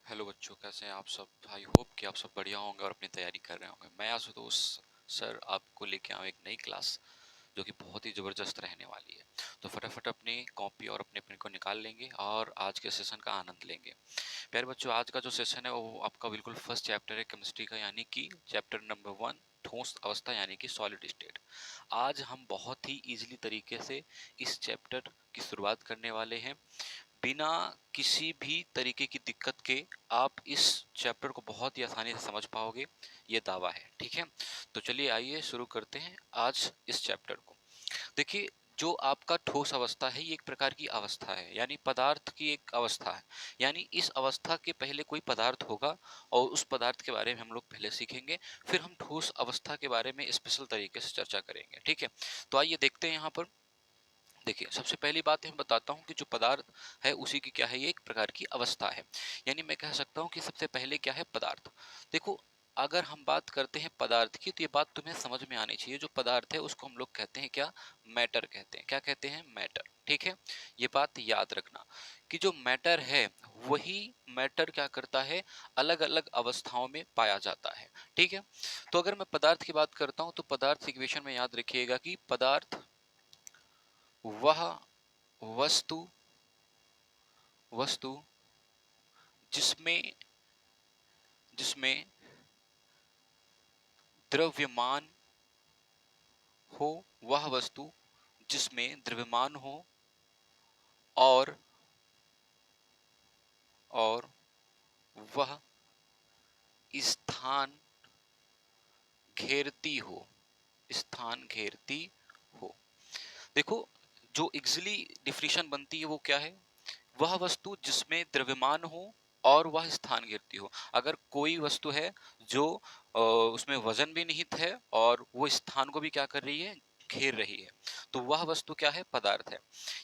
Hello बच्चों, कैसे हैं आप सब। आई होप कि आप सब बढ़िया होंगे और अपनी तैयारी कर रहे होंगे। मैं आशुतोष सर आपको लेके आऊँ एक नई क्लास जो कि बहुत ही ज़बरदस्त रहने वाली है। तो फटाफट अपनी कॉपी और अपने पेन को निकाल लेंगे और आज के सेशन का आनंद लेंगे। प्यारे बच्चों, आज का जो सेशन है वो आपका बिल्कुल फर्स्ट चैप्टर है केमिस्ट्री का, यानी कि चैप्टर नंबर 1, ठोस अवस्था यानी कि सॉलिड स्टेट। आज हम बहुत ही इजीली तरीके से इस चैप्टर की शुरुआत करने वाले हैं। बिना किसी भी तरीके की दिक्कत के आप इस चैप्टर को बहुत ही आसानी से समझ पाओगे, ये दावा है। ठीक है, तो चलिए आइए शुरू करते हैं आज इस चैप्टर को। देखिए, जो आपका ठोस अवस्था है ये एक प्रकार की अवस्था है, यानी पदार्थ की एक अवस्था है। यानी इस अवस्था के पहले कोई पदार्थ होगा और उस पदार्थ के बारे में हम लोग पहले सीखेंगे, फिर हम ठोस अवस्था के बारे में स्पेशल तरीके से चर्चा करेंगे। ठीक है, तो आइए देखते हैं यहाँ पर। देखिए, सबसे पहली बात मैं बताता हूँ कि जो पदार्थ है उसी की क्या है, ये एक प्रकार की अवस्था है। यानी मैं कह सकता हूँ कि सबसे पहले क्या है, पदार्थ। देखो, अगर हम बात करते हैं पदार्थ की तो ये बात तुम्हें समझ में आनी चाहिए। जो पदार्थ है उसको हम लोग कहते हैं क्या, मैटर कहते हैं। क्या कहते हैं, मैटर। ठीक है, ये बात याद रखना कि जो मैटर है वही मैटर क्या करता है, अलग अलग अवस्थाओं में पाया जाता है। ठीक है, तो अगर मैं पदार्थ की बात करता हूँ तो पदार्थ इक्वेशन में याद रखिएगा कि पदार्थ वह वस्तु वस्तु जिसमें जिसमें द्रव्यमान हो, वह वस्तु जिसमें द्रव्यमान हो और और वह स्थान घेरती हो, स्थान घेरती हो। देखो, जो इजीली डिफिनेशन बनती है वो क्या है, वह वस्तु जिसमें द्रव्यमान हो और वह स्थान घेरती हो। अगर कोई वस्तु है जो उसमें वजन भी निहित है और वो स्थान को भी क्या कर रही है, घेर रही है, तो वह वस्तु क्या है, पदार्थ है।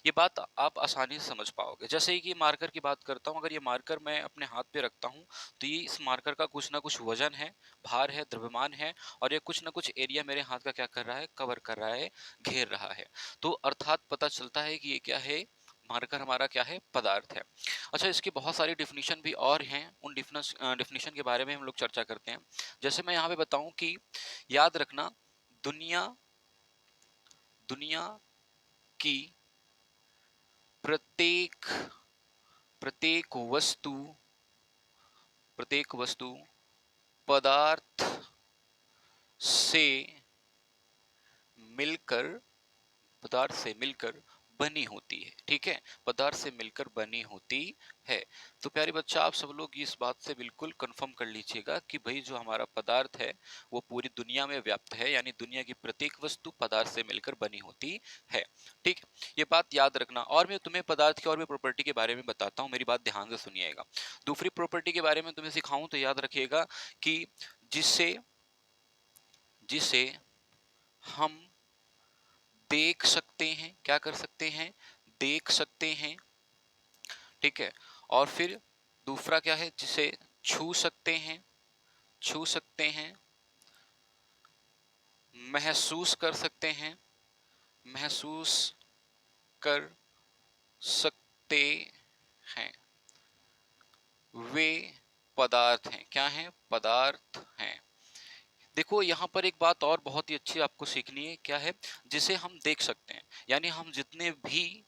ये बात आप आसानी से समझ पाओगे। जैसे कि मार्कर की बात करता हूँ, अगर ये मार्कर मैं अपने हाथ पे रखता हूँ तो ये इस मार्कर का कुछ ना कुछ वजन है, भार है, द्रव्यमान है, और ये कुछ ना कुछ एरिया मेरे हाथ का क्या कर रहा है, कवर कर रहा है, घेर रहा है। तो अर्थात पता चलता है कि ये क्या है, मार्कर हमारा क्या है, पदार्थ है। अच्छा, इसकी बहुत सारी डिफिनीशन भी और हैं, उन डिफिनीशन के बारे में हम लोग चर्चा करते हैं। जैसे मैं यहाँ पे बताऊं कि याद रखना, दुनिया दुनिया की प्रत्येक प्रत्येक वस्तु पदार्थ से मिलकर पदार्थ से मिलकर बनी होती है। ठीक है, पदार्थ से मिलकर बनी होती है। तो प्यारे बच्चा, आप सब लोग इस बात से बिल्कुल कंफर्म कर लीजिएगा कि भाई जो हमारा पदार्थ है वो पूरी दुनिया में व्याप्त है, यानी दुनिया की प्रत्येक वस्तु पदार्थ से मिलकर बनी होती है। ठीक, ये बात याद रखना। और मैं तुम्हें पदार्थ की और भी प्रॉपर्टी के बारे में बताता हूँ, मेरी बात ध्यान से सुनिएगा। दूसरी प्रॉपर्टी के बारे में तुम्हें सिखाऊं तो याद रखिएगा कि जिसे जिसे हम देख सकते हैं, क्या कर सकते हैं, देख सकते हैं। ठीक है, और फिर दूसरा क्या है, जिसे छू सकते हैं, छू सकते हैं, महसूस कर सकते हैं, महसूस कर सकते हैं, वे पदार्थ हैं। क्या हैं, पदार्थ हैं। देखो, यहाँ पर एक बात और बहुत ही अच्छी आपको सीखनी है, क्या है, जिसे हम देख सकते हैं, यानी हम जितने भी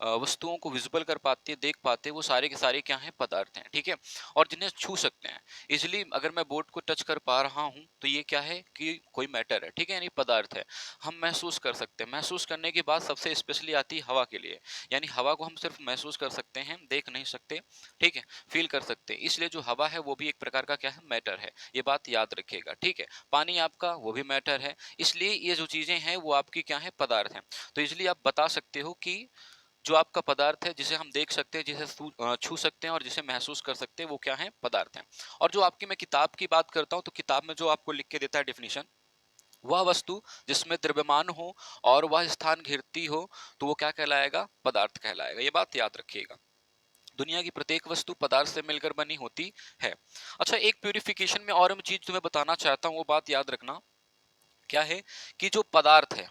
वस्तुओं को विजिबल कर पाते हैं, देख पाते हैं, वो सारे के सारे क्या हैं, पदार्थ हैं। ठीक है, और जिन्हें छू सकते हैं, इसलिए अगर मैं बोर्ड को टच कर पा रहा हूं तो ये क्या है कि कोई मैटर है। ठीक है, यानी पदार्थ है। हम महसूस कर सकते हैं, महसूस करने की बात सबसे स्पेशली आती है हवा के लिए, यानी हवा को हम सिर्फ महसूस कर सकते हैं, देख नहीं सकते। ठीक है, फील कर सकते हैं, इसलिए जो हवा है वो भी एक प्रकार का क्या है, मैटर है। ये बात याद रखिएगा। ठीक है, पानी आपका वो भी मैटर है, इसलिए ये जो चीजें हैं वो आपकी क्या है, पदार्थ हैं। तो इसलिए आप बता सकते हो कि जो आपका पदार्थ है जिसे हम देख सकते हैं, जिसे छू सकते हैं और जिसे महसूस कर सकते हैं, वो क्या है, पदार्थ हैं। और जो आपकी मैं किताब की बात करता हूं तो किताब में जो आपको लिख के देता है डिफिनीशन, वह वस्तु जिसमें द्रव्यमान हो और वह स्थान घेरती हो तो वो क्या कहलाएगा, पदार्थ कहलाएगा। ये बात याद रखिएगा। दुनिया की प्रत्येक वस्तु पदार्थ से मिलकर बनी होती है। अच्छा, एक प्यूरिफिकेशन में और मैं चीज तुम्हें बताना चाहता हूं, वो बात याद रखना। क्या है कि जो पदार्थ है,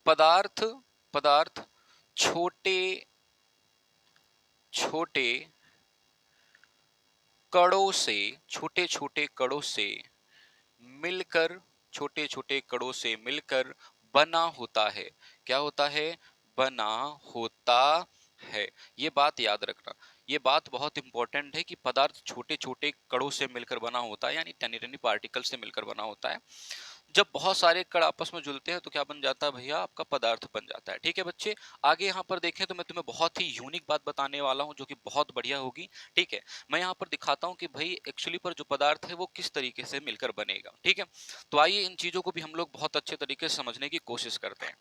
पदार्थ पदार्थ छोटे छोटे कणों से, छोटे छोटे कणों से मिलकर, छोटे छोटे कणों से मिलकर बना होता है। क्या होता है? बना होता है। ये बात याद रखना, ये बात बहुत इंपॉर्टेंट है कि पदार्थ छोटे छोटे कणों से मिलकर बना होता है, यानी टनी टनी पार्टिकल से मिलकर बना होता है। जब बहुत सारे कण आपस में जुड़ते हैं तो क्या बन जाता है भैया? आपका पदार्थ बन जाता है। ठीक है बच्चे, आगे यहाँ पर देखें तो मैं तुम्हें बहुत ही यूनिक बात बताने वाला हूँ जो कि बहुत बढ़िया होगी। ठीक है, मैं यहाँ पर दिखाता हूँ कि भाई एक्चुअली पर जो पदार्थ है वो किस तरीके से मिलकर बनेगा। ठीक है, तो आइए इन चीजों को भी हम लोग बहुत अच्छे तरीके से समझने की कोशिश करते हैं।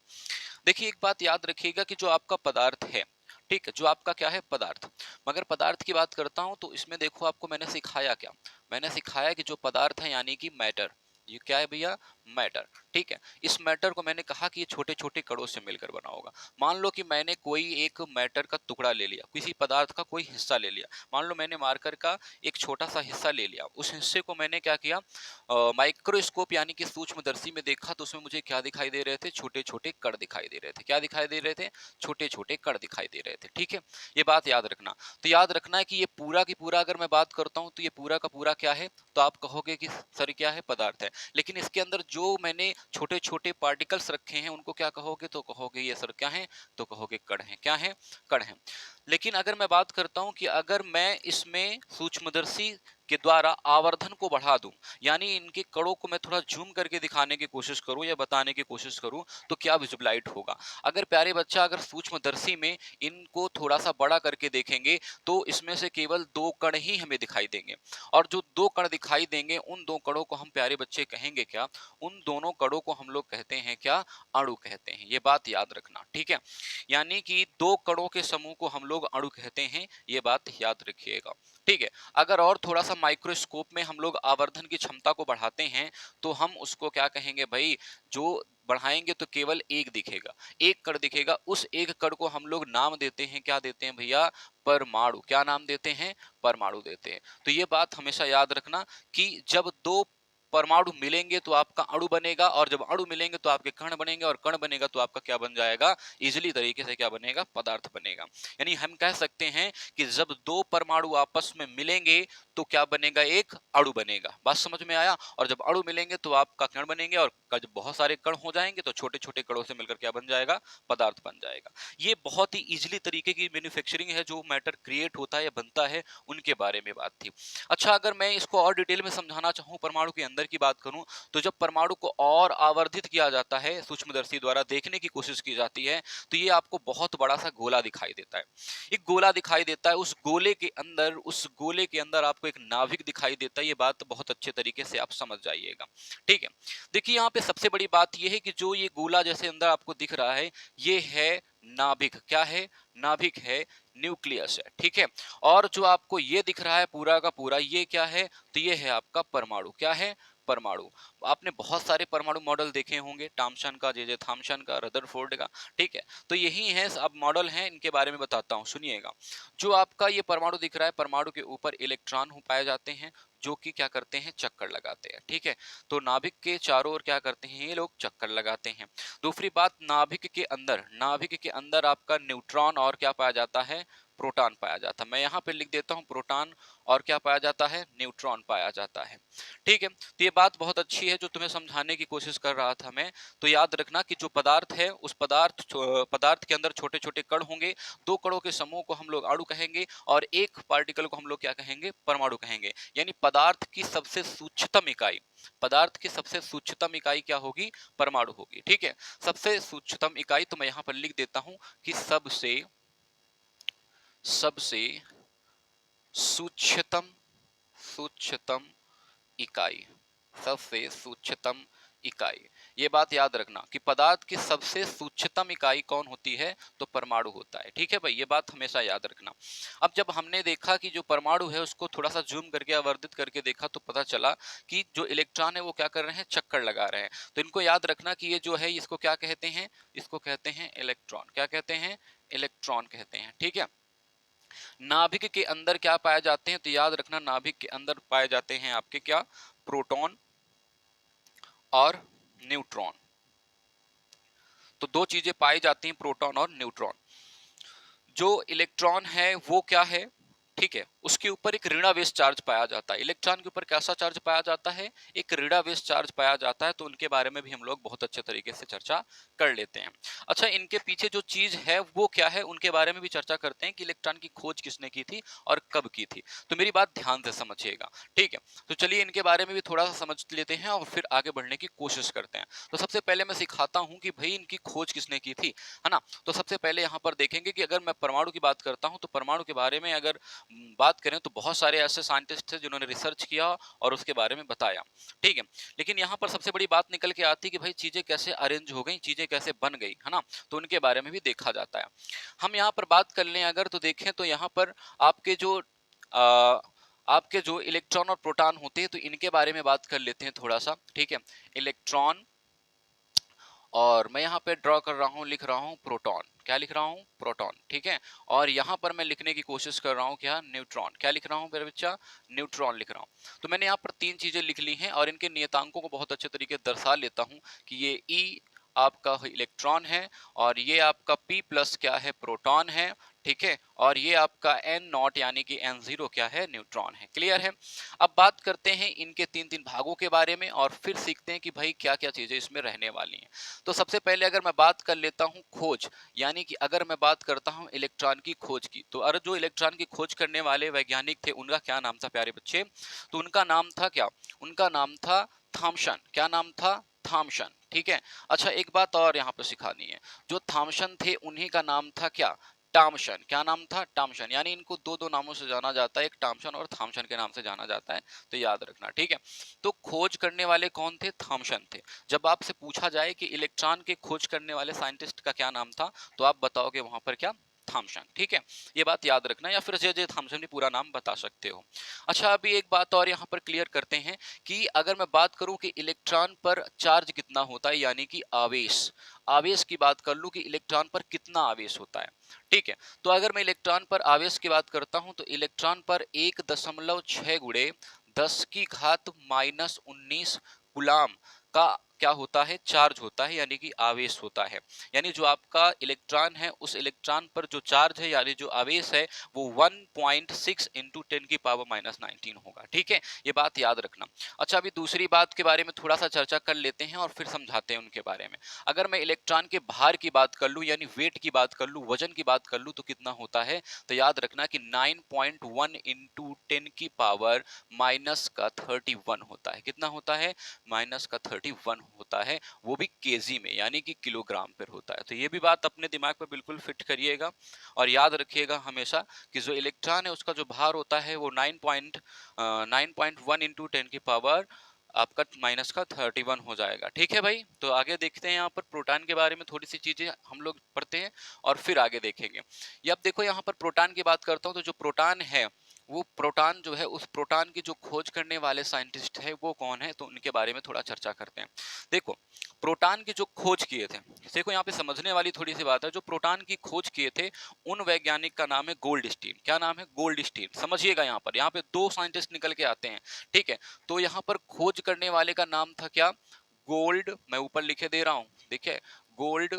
देखिए, एक बात याद रखिएगा कि जो आपका पदार्थ है, ठीक है, जो आपका क्या है? पदार्थ। मगर पदार्थ की बात करता हूं तो इसमें देखो आपको मैंने सिखाया क्या? मैंने सिखाया कि जो पदार्थ है यानी कि मैटर, ये क्या है भैया? मैटर। ठीक है, इस मैटर को मैंने कहा कि ये छोटे छोटे कणों से मिलकर बना होगा। मान लो कि मैंने कोई एक मैटर का टुकड़ा ले लिया, किसी पदार्थ का कोई हिस्सा ले लिया। मान लो मैंने मार्कर का एक छोटा सा हिस्सा ले लिया, उस हिस्से को मैंने क्या किया? माइक्रोस्कोप यानी कि सूक्ष्मदर्शी में देखा तो उसमें मुझे क्या दिखाई दे रहे थे? छोटे छोटे कण दिखाई दे रहे थे। क्या दिखाई दे रहे थे? छोटे छोटे कण दिखाई दे रहे थे। ठीक है, ये बात याद रखना। तो याद रखना है कि ये पूरा की पूरा अगर मैं बात करता हूं तो ये पूरा का पूरा क्या है? तो आप कहोगे कि सर क्या है? पदार्थ है। लेकिन इसके अंदर जो मैंने छोटे छोटे पार्टिकल्स रखे हैं उनको क्या कहोगे? तो कहोगे ये सर क्या है? तो कहोगे कण है। क्या है? कण है। लेकिन अगर मैं बात करता हूं कि अगर मैं इसमें सूक्ष्मदर्शी के द्वारा आवर्धन को बढ़ा दूं, यानी इनके कणों को मैं थोड़ा जूम करके दिखाने की कोशिश करूं या बताने की कोशिश करूं, तो क्या विजुअलाइट होगा? अगर प्यारे बच्चा अगर सूक्ष्मदर्शी में इनको थोड़ा सा बड़ा करके देखेंगे तो इसमें से केवल 2 कण ही हमें दिखाई देंगे। और जो 2 कण दिखाई देंगे उन 2 कणों को हम प्यारे बच्चे कहेंगे क्या? उन दोनों कणों को हम लोग कहते हैं क्या? अणु कहते हैं। ये बात याद रखना। ठीक है, यानी कि 2 कणों के समूह को हम लोग अणु कहते हैं। ये बात याद रखिएगा। ठीक है, अगर और थोड़ा सा माइक्रोस्कोप में हम लोग आवर्धन की क्षमता को बढ़ाते हैं तो हम उसको क्या कहेंगे भाई? जो बढ़ाएंगे तो केवल एक दिखेगा, एक कण दिखेगा। उस एक कण को हम लोग नाम देते हैं, क्या देते हैं भैया? परमाणु। क्या नाम देते हैं? परमाणु देते हैं। तो ये बात हमेशा याद रखना कि जब 2 परमाणु मिलेंगे तो आपका अणु बनेगा, और जब अणु मिलेंगे तो आपके कण बनेंगे, और कण बनेगा तो आपका क्या बन जाएगा? इजिली तरीके से क्या बनेगा? पदार्थ बनेगा। यानी हम कह सकते हैं कि जब 2 परमाणु आपस में मिलेंगे तो क्या बनेगा? एक अणु बनेगा। बात समझ में आया? और जब अणु मिलेंगे तो आपका कण बनेंगे, और जब बहुत सारे कण हो जाएंगे तो छोटे छोटे कणों से मिलकर क्या बन जाएगा? पदार्थ बन जाएगा। ये बहुत ही इजिली तरीके की मैन्युफैक्चरिंग है, जो मैटर क्रिएट होता है या बनता है उनके बारे में बात थी। अच्छा, अगर मैं इसको और डिटेल में समझाना चाहूं, परमाणु के अंदर की बात करूं, तो जब परमाणु को और आवर्धित किया जाता है, सूक्ष्मदर्शी द्वारा देखने की कोशिश की जाती है, तो ये आपको बहुत बड़ा सा गोला दिखाई देता है। एक गोला दिखाई देता है, उस गोले के अंदर आपको एक नाभिक दिखाई देता है। ये बात बहुत अच्छे तरीके से आप समझ जाइएगा। ठीक है, देखिए यहाँ पे सबसे बड़ी बात यह है कि जो ये गोला जैसे अंदर आपको दिख रहा है, ये है नाभिक। क्या है? नाभिक है, न्यूक्लियस है। ठीक है, और जो आपको ये दिख रहा है पूरा का पूरा, ये क्या है? तो ये है आपका परमाणु। क्या है? परमाणु। आपने बहुत सारे परमाणु मॉडल देखे होंगे, टॉमसन का, जे जे थॉमसन का, रदरफोर्ड का। ठीक है, तो यही है, अब मॉडल हैं, इनके बारे में बताता हूं, सुनिएगा। जो आपका ये परमाणु दिख रहा है, परमाणु के ऊपर इलेक्ट्रॉन हो पाए जाते हैं जो कि क्या करते हैं? चक्कर लगाते हैं। ठीक है, तो नाभिक के चारों ओर क्या करते हैं? ये लोग चक्कर लगाते हैं। दूसरी बात, नाभिक के अंदर आपका न्यूट्रॉन और क्या पाया जाता है? प्रोटॉन पाया जाता है। मैं यहाँ पे लिख देता हूँ प्रोटॉन, और क्या पाया जाता है? न्यूट्रॉन पाया जाता है। ठीक है, तो ये बात बहुत अच्छी है जो तुम्हें समझाने की कोशिश कर रहा था मैं। तो याद रखना कि जो पदार्थ है, उस पदार्थ के अंदर छोटे छोटे कण होंगे। 2 कणों के समूह को हम लोग अणु कहेंगे, और एक पार्टिकल को हम लोग क्या कहेंगे? परमाणु कहेंगे। यानी पदार्थ की सबसे सूक्ष्मतम इकाई क्या होगी? परमाणु होगी। ठीक है, सबसे सूक्ष्मतम इकाई, तो मैं यहाँ पर लिख देता हूं कि सबसे सूक्ष्मतम सूक्ष्मतम इकाई, सबसे सूक्ष्मतम इकाई। ये बात याद रखना कि पदार्थ की सबसे सूक्ष्मतम इकाई कौन होती है? तो परमाणु होता है। ठीक है भाई, ये बात हमेशा याद रखना। अब जब हमने देखा कि जो परमाणु है उसको थोड़ा सा जूम करके, आवर्धित करके देखा, तो पता चला कि जो इलेक्ट्रॉन है वो क्या कर रहे हैं? चक्कर लगा रहे हैं। तो इनको याद रखना कि ये जो है, इसको क्या कहते हैं? इसको कहते हैं इलेक्ट्रॉन। क्या कहते हैं? इलेक्ट्रॉन कहते हैं। ठीक है, नाभिक के अंदर क्या पाए जाते हैं? तो याद रखना, नाभिक के अंदर पाए जाते हैं आपके क्या? प्रोटॉन और न्यूट्रॉन। तो 2 चीजें पाई जाती हैं, प्रोटॉन और न्यूट्रॉन। जो इलेक्ट्रॉन है वो क्या है? ठीक है, उसके ऊपर एक ऋणावेश चार्ज पाया जाता है। इलेक्ट्रॉन के ऊपर कैसा चार्ज पाया जाता है? एक ऋणावेश चार्ज पाया जाता है। तो उनके बारे में भी हम लोग बहुत अच्छे तरीके से चर्चा कर लेते हैं। अच्छा, इनके पीछे जो चीज है वो क्या है, उनके बारे में भी चर्चा करते हैं कि इलेक्ट्रॉन की खोज किसने की थी और कब की थी। तो मेरी बात ध्यान से समझिएगा, ठीक है। तो चलिए इनके बारे में भी थोड़ा सा समझ लेते हैं और फिर आगे बढ़ने की कोशिश करते हैं। तो सबसे पहले मैं सिखाता हूं कि भाई इनकी खोज किसने की थी, है ना। तो सबसे पहले यहाँ पर देखेंगे कि अगर मैं परमाणु की बात करता हूं तो परमाणु के बारे में अगर बात करें तो बहुत सारे ऐसे साइंटिस्ट थे जिन्होंने रिसर्च किया और उसके बारे में बताया, ठीक है। लेकिन यहाँ पर सबसे बड़ी बात निकल के आती है कि भाई चीजें कैसे अरेंज हो गई, चीजें कैसे बन गई, है ना। तो उनके बारे में भी देखा जाता है। हम यहाँ पर बात कर लें अगर, तो देखें तो यहाँ पर आपके जो आ, आपके जो इलेक्ट्रॉन और प्रोटॉन होते हैं, तो इनके बारे में बात कर लेते हैं थोड़ा सा, ठीक है। इलेक्ट्रॉन, और मैं यहाँ पे ड्रॉ कर रहा हूँ, लिख रहा हूँ प्रोटॉन। क्या लिख रहा हूँ? प्रोटॉन, ठीक है। और यहाँ पर मैं लिखने की कोशिश कर रहा हूँ क्या? न्यूट्रॉन। क्या लिख रहा हूँ मेरे बच्चा? न्यूट्रॉन लिख रहा हूँ। तो मैंने यहाँ पर तीन चीजें लिख ली हैं और इनके नियतांकों को बहुत अच्छे तरीके से दर्शा लेता हूँ कि ये ई आपका इलेक्ट्रॉन है और ये आपका P प्लस क्या है? प्रोटॉन है, ठीक है। और ये आपका N नॉट यानी कि N0 क्या है? न्यूट्रॉन है। क्लियर है। अब बात करते हैं इनके तीन तीन भागों के बारे में और फिर सीखते हैं कि भाई क्या क्या चीजें इसमें रहने वाली हैं। तो सबसे पहले अगर मैं बात कर लेता हूं खोज, यानी कि अगर मैं बात करता हूं इलेक्ट्रॉन की खोज की, तो अगर जो इलेक्ट्रॉन की खोज करने वाले वैज्ञानिक थे उनका क्या नाम था प्यारे बच्चे? तो उनका नाम था क्या? उनका नाम था थॉमसन। क्या नाम था? थॉमसन, ठीक है। अच्छा, एक बात और यहाँ पे सिखानी है। जो थॉमसन थे उन्हीं का नाम था क्या? टॉमसन। क्या नाम था? टॉमसन। यानी इनको दो दो नामों से जाना जाता है, एक टॉमसन और थॉमसन के नाम से जाना जाता है, तो याद रखना, ठीक है। तो खोज करने वाले कौन थे? थॉमसन थे। जब आपसे पूछा जाए कि इलेक्ट्रॉन के खोज करने वाले साइंटिस्ट का क्या नाम था, तो आप बताओगे वहां पर क्या? थॉमसन, ठीक है। ये बात याद रखना, या फिर जे जे थॉमसन भी पूरा नाम बता सकते हो। अच्छा, अभी एक बात और यहाँ पर क्लियर करते हैं कि अगर मैं बात करूं कि इलेक्ट्रॉन पर चार्ज कितना होता है, यानी कि आवेश, आवेश की बात कर लूं कि इलेक्ट्रॉन पर कितना आवेश होता है, ठीक है। तो अगर मैं इलेक्ट्रॉन पर आवेश की बात करता हूं तो इलेक्ट्रॉन पर 1.6 गुणे 10 की घात -19 गुलाम का क्या होता है? चार्ज होता है, यानी कि आवेश होता है। यानी जो आपका इलेक्ट्रॉन है उस इलेक्ट्रॉन पर जो चार्ज है यानी जो आवेश है वो 1.6 इंटू 10⁻⁹ होगा, ठीक है। ये बात याद रखना। अच्छा, अभी दूसरी बात के बारे में थोड़ा सा चर्चा कर लेते हैं और फिर समझाते हैं उनके बारे में। अगर मैं इलेक्ट्रॉन के भार की बात कर लूं, यानी वेट की बात कर लूं, वजन की बात कर लूं, तो कितना होता है? तो याद रखना कि 9.1 इंटू 10⁻31 होता है। कितना होता है? -31 होता है, वो भी केजी में, यानी कि किलोग्राम पर होता है। तो ये भी बात अपने दिमाग पर बिल्कुल फिट करिएगा और याद रखिएगा हमेशा कि जो इलेक्ट्रॉन है उसका जो भार होता है वो 9.1 इंटू 10 आपका माइनस का 31 हो जाएगा, ठीक है भाई। तो आगे देखते हैं, यहाँ पर प्रोटॉन के बारे में थोड़ी सी चीजें हम लोग पढ़ते हैं और फिर आगे देखेंगे। ये अब देखो, यहाँ पर प्रोटॉन की बात करता हूँ तो जो प्रोटॉन है, वो प्रोटॉन जो है, उस प्रोटॉन की जो खोज करने वाले साइंटिस्ट है वो कौन है, तो उनके बारे में थोड़ा चर्चा करते हैं। देखो, प्रोटॉन की जो खोज किए थे, देखो यहाँ पे समझने वाली थोड़ी सी बात है। जो प्रोटॉन की खोज किए थे उन वैज्ञानिक का नाम है गोल्डस्टीन। क्या नाम है? गोल्डस्टीन। समझिएगा, यहाँ पे दो साइंटिस्ट निकल के आते हैं, ठीक है। तो यहाँ पर खोज करने वाले का नाम था क्या? गोल्ड। मैं ऊपर लिखे दे रहा हूं, देखिए, गोल्ड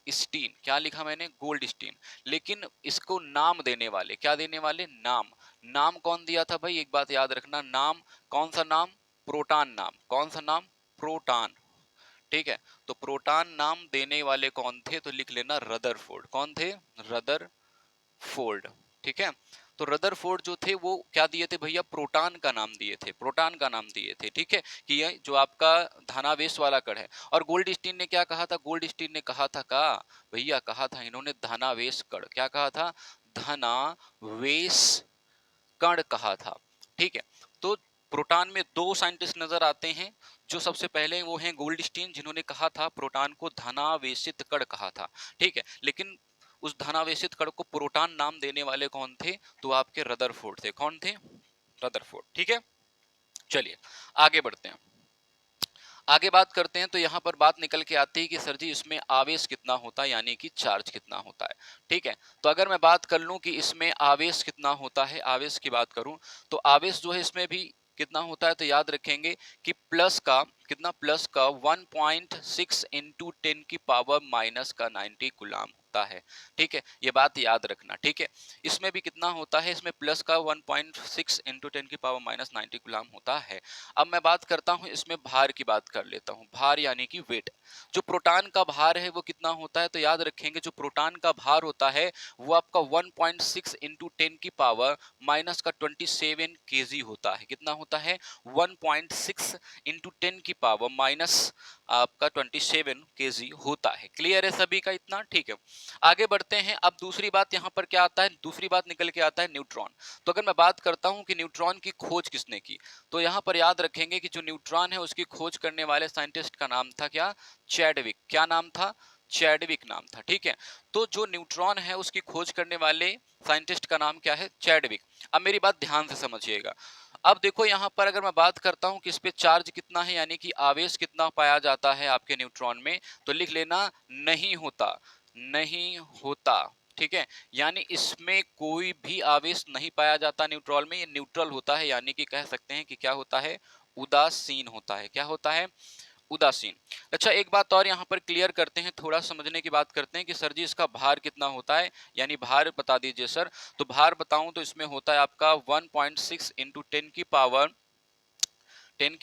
स्टीन। क्या लिखा मैंने? Goldstein. लेकिन इसको नाम देने वाले, क्या देने वाले? नाम। नाम कौन दिया था भाई? एक बात याद रखना, नाम कौन सा नाम? प्रोटॉन नाम। कौन सा नाम? प्रोटॉन, ठीक है। तो प्रोटॉन नाम देने वाले कौन थे? तो लिख लेना, रदरफोर्ड। कौन थे? रदरफोर्ड, ठीक है। तो रदरफोर्ड जो थे वो क्या दिए थे भैया? प्रोटॉन का नाम दिए थे, प्रोटॉन का नाम दिए थे, ठीक है। कि ये जो आपका धनावेश वाला कण है। और गोल्डस्टीन ने क्या कहा था? गोल्डस्टीन ने कहा था का भैया, कहा था इन्होंने धनावेश कण। क्या कहा था? धनावेश कण कहा था, ठीक है। तो प्रोटॉन में दो साइंटिस्ट नजर आते हैं। जो सबसे पहले वो हैं गोल्डस्टीन, जिन्होंने कहा था प्रोटॉन को धनावेशित कण कहा था, ठीक है। लेकिन उस धनावेशित कण को प्रोटॉन नाम देने वाले कौन थे? तो आपके रदरफोर्ड थे। कौन थे? रदरफोर्ड, ठीक है। चलिए आगे बढ़ते हैं। आगे बात करते हैं तो यहाँ पर बात निकल के आती है कि सर जी इसमें आवेश कितना होता है, यानी कि चार्ज कितना होता है, ठीक है। तो अगर मैं बात कर लूं कि इसमें आवेश कितना होता है, आवेश की बात करूं तो आवेश जो है इसमें भी कितना होता है, तो याद रखेंगे कि प्लस का कितना प्लस का 1.6 इंटू 10 की पावर माइनस का 90 गुलाम होता है। ठीक है, ये बात याद रखना। ठीक है, इसमें भी कितना होता है, इसमें प्लस का 1.6 इंटू 10 की पावर माइनस 90 गुलाम होता है। अब मैं बात करता हूं, इसमें भार की बात कर लेता हूं। भार यानी कि वेट। जो प्रोटॉन का भार है वो कितना होता है, तो याद रखेंगे जो प्रोटॉन का भार होता है वो आपका 1.6 इंटू 10 की पावर माइनस का 27 केजी होता है। कितना होता है, 1.6 इंटू 10 की पावर माइनस आपका 27 केजी होता है। क्लियर है सभी का इतना? ठीक है, आगे बढ़ते हैं। अब दूसरी बात यहाँ पर क्या आता है, दूसरी बात निकल के आता है न्यूट्रॉन। तो अगर मैं बात करता हूँ कि न्यूट्रॉन की खोज किसने की, तो यहाँ पर याद रखेंगे कि जो न्यूट्रॉन है उसकी खोज करने वाले साइंटिस्ट का नाम था क्या, चैडविक। क्या नाम था, चैडविक नाम था। ठीक है, तो जो न्यूट्रॉन है उसकी खोज करने वाले साइंटिस्ट का नाम क्या है, चैडविक। अब मेरी बात ध्यान से समझिएगा। अब देखो यहाँ पर अगर मैं बात करता हूं कि इस पे चार्ज कितना है, यानी कि आवेश कितना पाया जाता है आपके न्यूट्रॉन में, तो लिख लेना नहीं होता, नहीं होता। ठीक है, यानी इसमें कोई भी आवेश नहीं पाया जाता न्यूट्रॉन में, ये न्यूट्रल होता है, यानी कि कह सकते हैं कि क्या होता है, उदासीन होता है। क्या होता है, उदासीन। अच्छा, एक बात और यहाँ पर क्लियर करते हैं, थोड़ा समझने की बात करते हैं कि सर जी इसका भार कितना होता है, यानी भार बता दीजिए सर। तो भार बताऊं तो इसमें होता है आपका 1.6 इंटू 10 की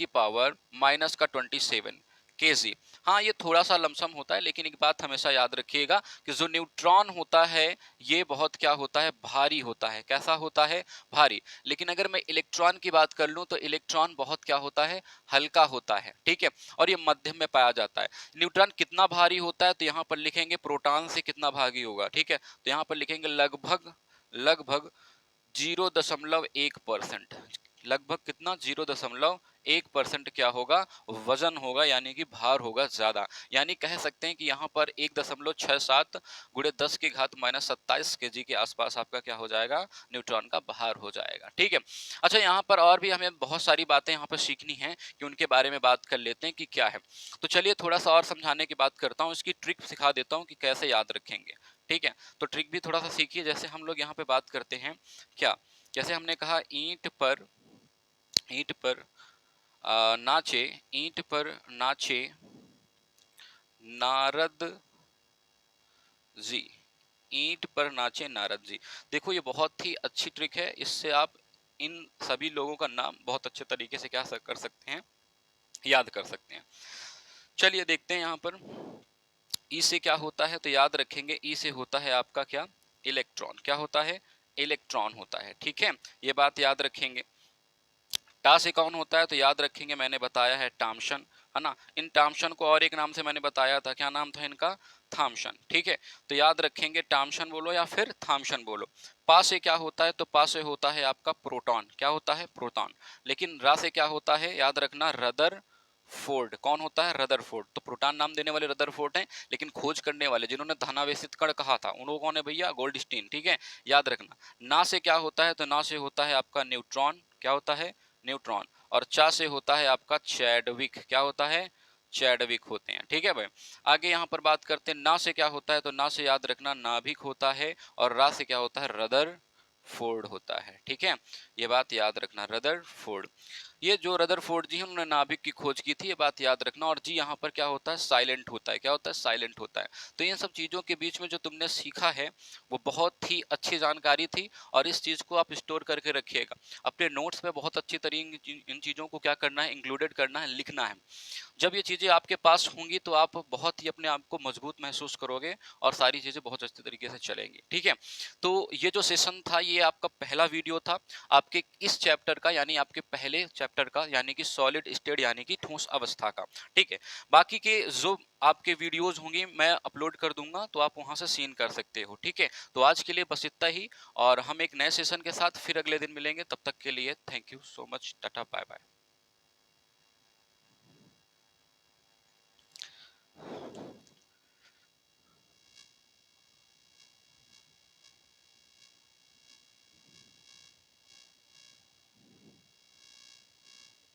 पावर माइनस का 27 केजी। हाँ, ये थोड़ा सा लमसम होता है, लेकिन एक बात हमेशा याद रखिएगा कि जो न्यूट्रॉन होता है ये बहुत क्या होता है, भारी होता है। कैसा होता है, भारी। लेकिन अगर मैं इलेक्ट्रॉन की बात कर लूं तो इलेक्ट्रॉन बहुत क्या होता है, हल्का होता है। ठीक है, और ये मध्यम में पाया जाता है। न्यूट्रॉन कितना भारी होता है, तो यहाँ पर लिखेंगे प्रोटॉन से कितना भारी होगा। ठीक है, तो यहाँ पर लिखेंगे लगभग लगभग 0.1%। लगभग कितना, 0.1% क्या होगा, वजन होगा, यानी कि भार होगा ज्यादा। यानी कह सकते हैं कि यहाँ पर 1.67 गुणे 10 की घात माइनस 27 केजी के आसपास आपका क्या हो जाएगा, न्यूट्रॉन का भार हो जाएगा। ठीक है, अच्छा यहाँ पर और भी हमें बहुत सारी बातें यहाँ पर सीखनी है कि उनके बारे में बात कर लेते हैं कि क्या है। तो चलिए थोड़ा सा और समझाने की बात करता हूँ, इसकी ट्रिक सिखा देता हूँ कि कैसे याद रखेंगे। ठीक है, तो ट्रिक भी थोड़ा सा सीखिए। जैसे हम लोग यहाँ पे बात करते हैं क्या, जैसे हमने कहा ईंट पर नाचे, ईंट पर नाचे नारद जी, ईंट पर नाचे नारद जी। देखो ये बहुत ही अच्छी ट्रिक है, इससे आप इन सभी लोगों का नाम बहुत अच्छे तरीके से क्या कर सकते हैं, याद कर सकते हैं। चलिए देखते हैं यहाँ पर ई से क्या होता है, तो याद रखेंगे ई से होता है आपका क्या, इलेक्ट्रॉन। क्या होता है, इलेक्ट्रॉन होता है। ठीक है, ये बात याद रखेंगे। टा से कौन होता है, तो याद रखेंगे मैंने बताया है टामशन, है ना। इन टामशन को और एक नाम से मैंने बताया था, क्या नाम था इनका, थामशन। ठीक है, तो याद रखेंगे टामशन बोलो या फिर थामशन बोलो। पा से क्या होता है, तो पा से होता है आपका प्रोटॉन। क्या होता है, प्रोटॉन। लेकिन रा से क्या होता है, याद रखना रदर फोर्ड। कौन होता है, रदरफोर्ड। तो प्रोटॉन नाम देने वाले रदरफोर्ड हैं, लेकिन खोज करने वाले जिन्होंने धनावेशित कण कहा था उन लोगों कौन है भैया, गोल्डस्टीन। ठीक है, याद रखना। ना से क्या होता है, तो ना से होता है आपका न्यूट्रॉन। क्या होता है, न्यूट्रॉन। और चा से होता है आपका चैडविक। क्या होता है, चैडविक होते हैं। ठीक है भाई, आगे यहाँ पर बात करते हैं ना से क्या होता है, तो ना से याद रखना नाभिक होता है, और रा से क्या होता है, रदर फोर्ड होता है। ठीक है, ये बात याद रखना, रदर फोर्ड। ये जो रदरफोर्ड जी हैं उन्होंने नाभिक की खोज की थी, ये बात याद रखना। और जी यहाँ पर क्या होता है, साइलेंट होता है। क्या होता है, साइलेंट होता है। तो इन सब चीजों के बीच में जो तुमने सीखा है वो बहुत ही अच्छी जानकारी थी, और इस चीज को आप स्टोर करके रखिएगा अपने नोट्स में। बहुत अच्छी तरीके इन चीजों को क्या करना है, इंक्लूडेड करना है, लिखना है। जब ये चीजें आपके पास होंगी तो आप बहुत ही अपने आप को मजबूत महसूस करोगे, और सारी चीजें बहुत अच्छे तरीके से चलेंगी। ठीक है, तो ये जो सेशन था ये आपका पहला वीडियो था आपके इस चैप्टर का, यानी आपके पहले चैप्टर का, यानी कि सॉलिड स्टेट यानी कि ठोस अवस्था का। ठीक है, बाकी के जो आपके वीडियोज होंगे मैं अपलोड कर दूंगा, तो आप वहां से सीन कर सकते हो। ठीक है, तो आज के लिए बस इतना ही, और हम एक नए सेशन के साथ फिर अगले दिन मिलेंगे। तब तक के लिए thank you so much, tata bye bye.